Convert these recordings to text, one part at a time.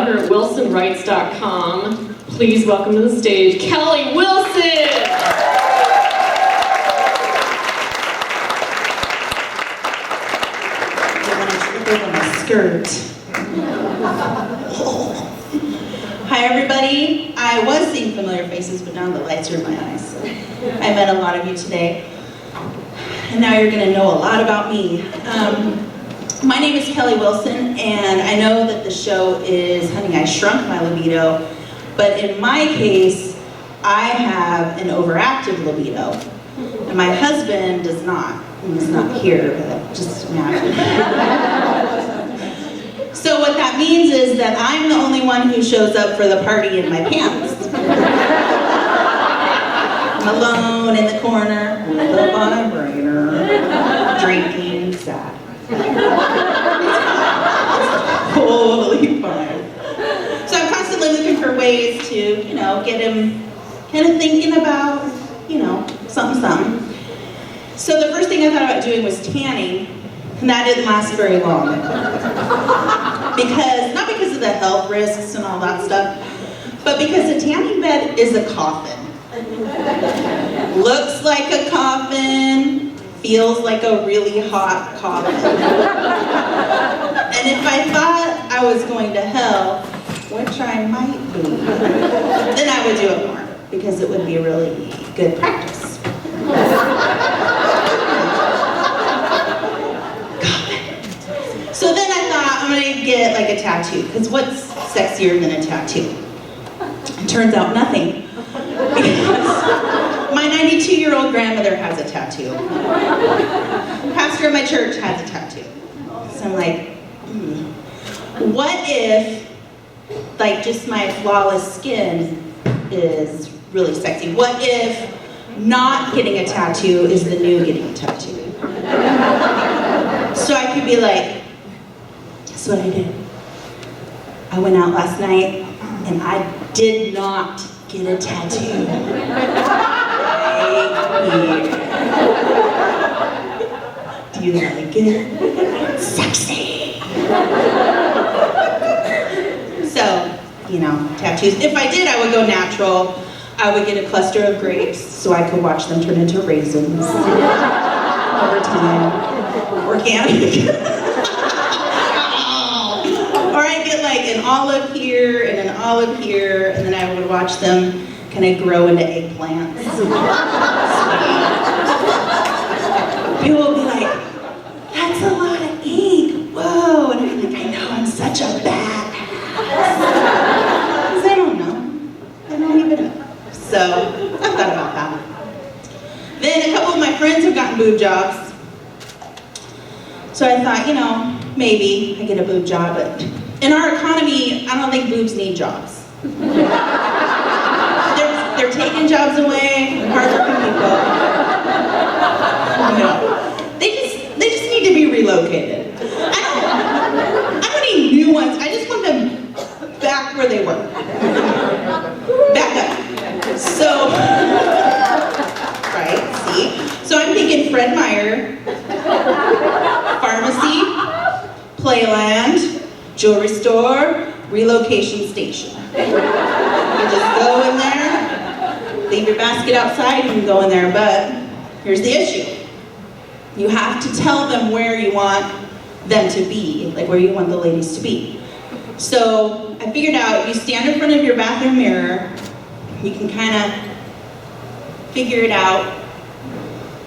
her at wilsonwrites.com. Please welcome to the stage, Kelly Wilson! Skirt. Hi everybody. I was seeing familiar faces, but now the lights are in my eyes. So I met a lot of you today. And now you're going to know a lot about me. My name is Kelly Wilson, and I know that the show is Honey, I Shrunk My Libido, but in my case, I have an overactive libido, and my husband does not. He's not here, but just imagine. So what that means is that I'm the only one who shows up for the party in my pants. I'm alone in the corner with a vibrator, drinking, sad. It's totally fine. So I'm constantly looking for ways to, get him kind of thinking about, something. So the first thing I thought about doing was tanning, and that didn't last very long. Not because of the health risks and all that stuff, but because a tanning bed is a coffin. Looks like a coffin, feels like a really hot coffin. And if I thought I was going to hell, which I might be, then I would do it more, because it would be a really good practice. So then I thought, I'm gonna get like a tattoo, because what's sexier than a tattoo? It turns out nothing. My 92-year-old grandmother has a tattoo. The pastor of my church has a tattoo. So I'm like, what if, just my flawless skin is really sexy? What if not getting a tattoo is the new getting a tattoo? So I could be like, guess what I did? I went out last night and I did not get a tattoo. Right here. Do you like it? Sexy. So, tattoos. If I did, I would go natural. I would get a cluster of grapes so I could watch them turn into raisins over time. Organic. Or I'd get an olive here and an olive here, and then I would watch them kind of grow into eggplants. People will be like, that's a lot of ink, whoa. And I'm like, I know, I'm such a badass. Because I don't know. I don't even know. So, I thought about that. Then a couple of my friends have gotten boob jobs. So I thought, maybe I get a boob job, but in our economy, I don't think boobs need jobs. They're taking jobs away from hardworking people. They just need to be relocated. I don't need new ones. I just want them back where they were. Back up. So, right, see? So I'm thinking Fred Meyer, pharmacy, Playland, jewelry store, relocation station. You just go in there, leave your basket outside, you can go in there, but here's the issue. You have to tell them where you want them to be, where you want the ladies to be. So I figured out, you stand in front of your bathroom mirror, you can kind of figure it out,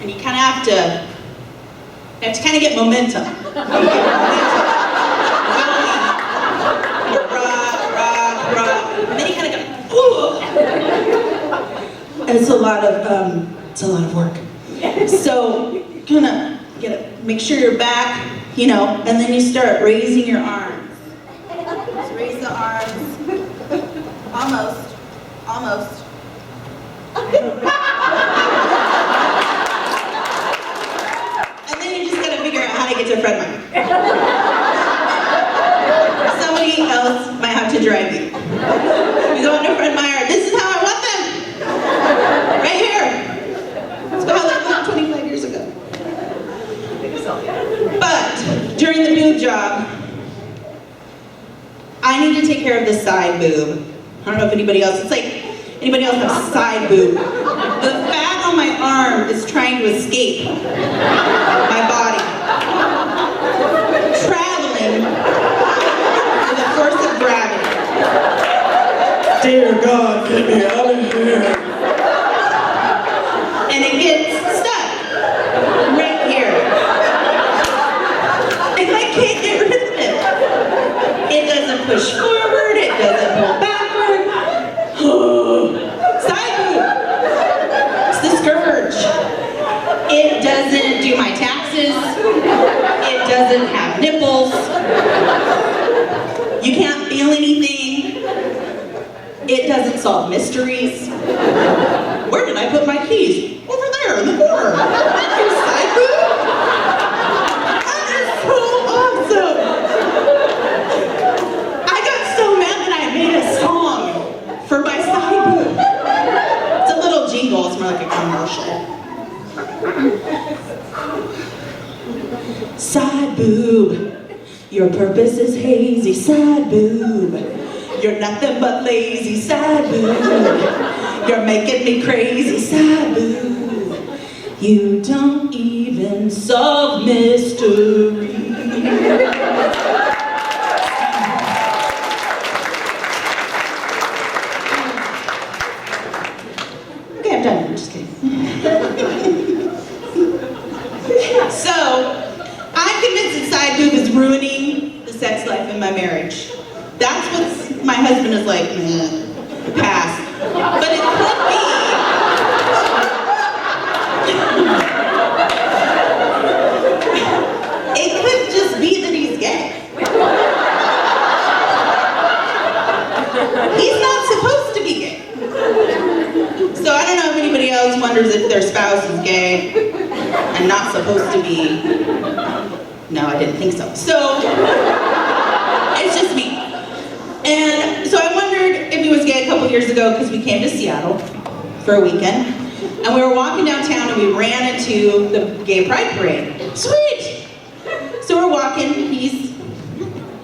and you kind of have to kind of get momentum. And then you kind of go, ooh. It's a lot of work. So kind of make sure you're back, and then you start raising your arms. Just raise the arms. Almost. And then you just gotta figure out how to get to Fred Meyer. Somebody else might have to drive you. You go into Fred Meyer, this is how I want them. Right here. That's how they looked 25 years ago. But during the boob job, I I need to take care of the side boob. I don't know if anybody else, it's like, anybody else have side boob? The fat on my arm is trying to escape my body. Traveling with the force of gravity. Dear God, get me out of here. And it gets stuck right here. And I can't get rid of it. It doesn't push forward, it doesn't pull backward. Side boob. It's the scourge. It doesn't do my taxes. It doesn't have nipples. You can't feel anything. It doesn't solve mysteries. Where did I put my keys? Over there in the corner. Thank you, side boob. That is so awesome. I got so mad that I made a song for my side boob. It's a little jingle. It's more like a commercial. Side boob. Your purpose is hazy. Side boob. You're nothing but lazy. Side boob. You're making me crazy. Side boob. You don't even solve mystery. Okay, I'm done. I'm just kidding. So, I'm convinced that side boob is ruining the sex life in my marriage. That's what my husband is like, meh, pass. But it could be. It could just be that he's gay. He's not supposed to be gay. So I don't know if anybody else wonders if their spouse is gay and not supposed to be. No, I didn't think so. So, it's just me. And so I wondered if he was gay a couple years ago because we came to Seattle for a weekend. And we were walking downtown and we ran into the gay pride parade. Sweet! So we're walking, he's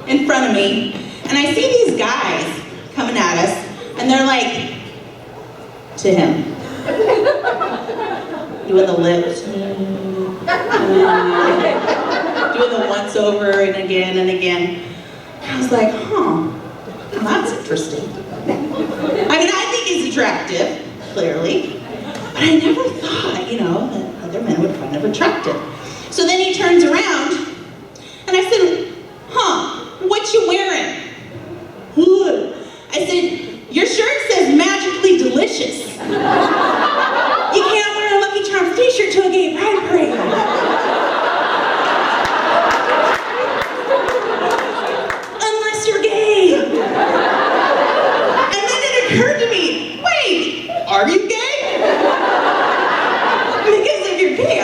in front of me, and I see these guys coming at us, and they're like, to him, doing the lips, doing the once over and again and again. I was like, huh, well, that's interesting. I mean, I think he's attractive, clearly, but I never thought, that other men would find him attractive. So then he turns around, and I said, what you wearing? What? I said, your shirt says magically delicious. You can't wear a Lucky Charms t-shirt to a gay pride parade. Unless you're gay. And then it occurred to me, wait, are you gay? Because if you're gay,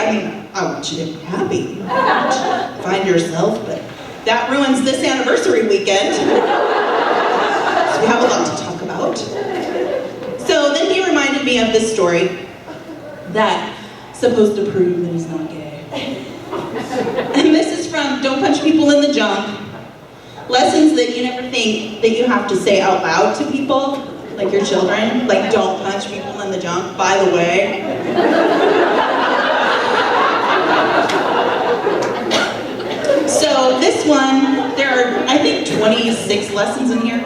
I want you to be happy. I want you to find yourself, but that ruins this anniversary weekend. So we have a lot to talk about. So then he reminded me of this story that's supposed to prove that he's not gay. And this is from Don't Punch People in the Junk. Lessons that you never think that you have to say out loud to people, like your children. Like, don't punch people in the junk, by the way. So this one, there are, I think, 26 lessons in here.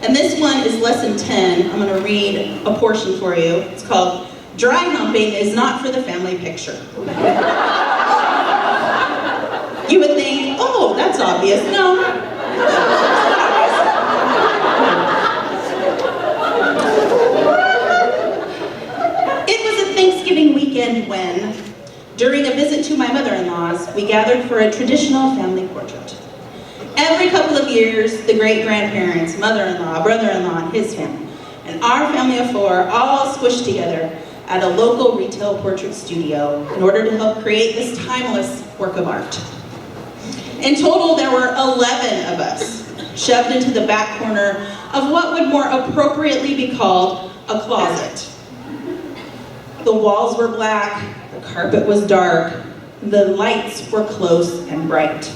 And this one is lesson 10. I'm going to read a portion for you. It's called, Dry Humping is Not for the Family Picture. You would think, oh, that's obvious. No. It was a Thanksgiving weekend when, during a visit to my mother-in-law's, we gathered for a traditional family portrait. Every couple of years, the great-grandparents, mother-in-law, brother-in-law, and his family, and our family of four all squished together at a local retail portrait studio in order to help create this timeless work of art. In total, there were 11 of us, shoved into the back corner of what would more appropriately be called a closet. The walls were black, the carpet was dark, the lights were close and bright.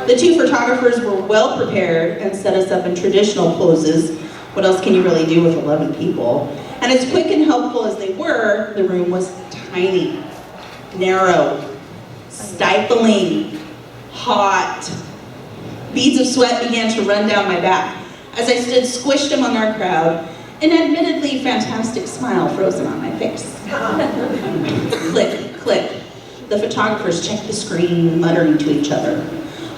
The two photographers were well prepared and set us up in traditional poses. What else can you really do with 11 people? And as quick and helpful as they were, the room was tiny, narrow, stifling, hot. Beads of sweat began to run down my back as I stood squished among our crowd, an admittedly fantastic smile frozen on my face. Click, click. The photographers checked the screen, muttering to each other.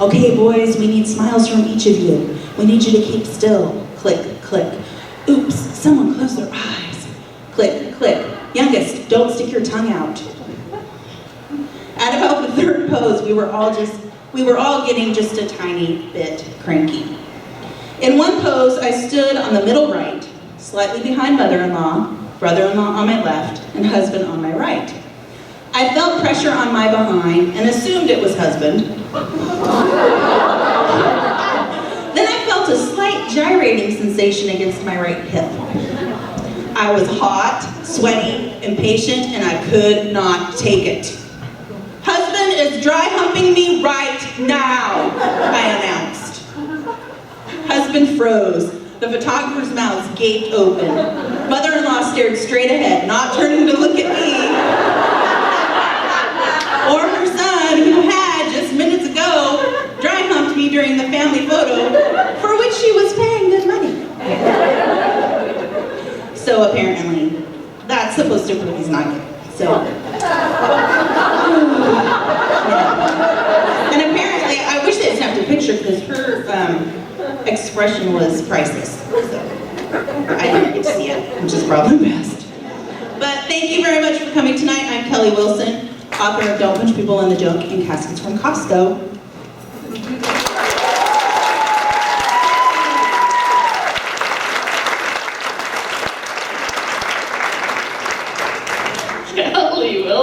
Okay, boys, we need smiles from each of you. We need you to keep still. Click, click. Oops, someone closed their eyes. Click, click. Youngest, don't stick your tongue out. At about the third pose, we were all getting just a tiny bit cranky. In one pose, I stood on the middle right, slightly behind mother-in-law, brother-in-law on my left, and husband on my right. I felt pressure on my behind and assumed it was husband. Then I felt a slight gyrating sensation against my right hip. I was hot, sweaty, impatient, and I could not take it. Husband is dry humping me right now, I announced. Husband froze. The photographer's mouths gaped open. Mother-in-law stared straight ahead, not turning to look at me. Or her son, who had, just minutes ago, dry humped me during the family photo, for which she was paying good money. So apparently, that's supposed to prove he's not gay. So. And apparently, I wish they snapped a picture because her expression was priceless. So I didn't get to see it, which is probably best. But thank you very much for coming tonight. I'm Kelly Wilson, author of Don't Punch People in the Junk and Caskets from Costco. Kelly Wilson.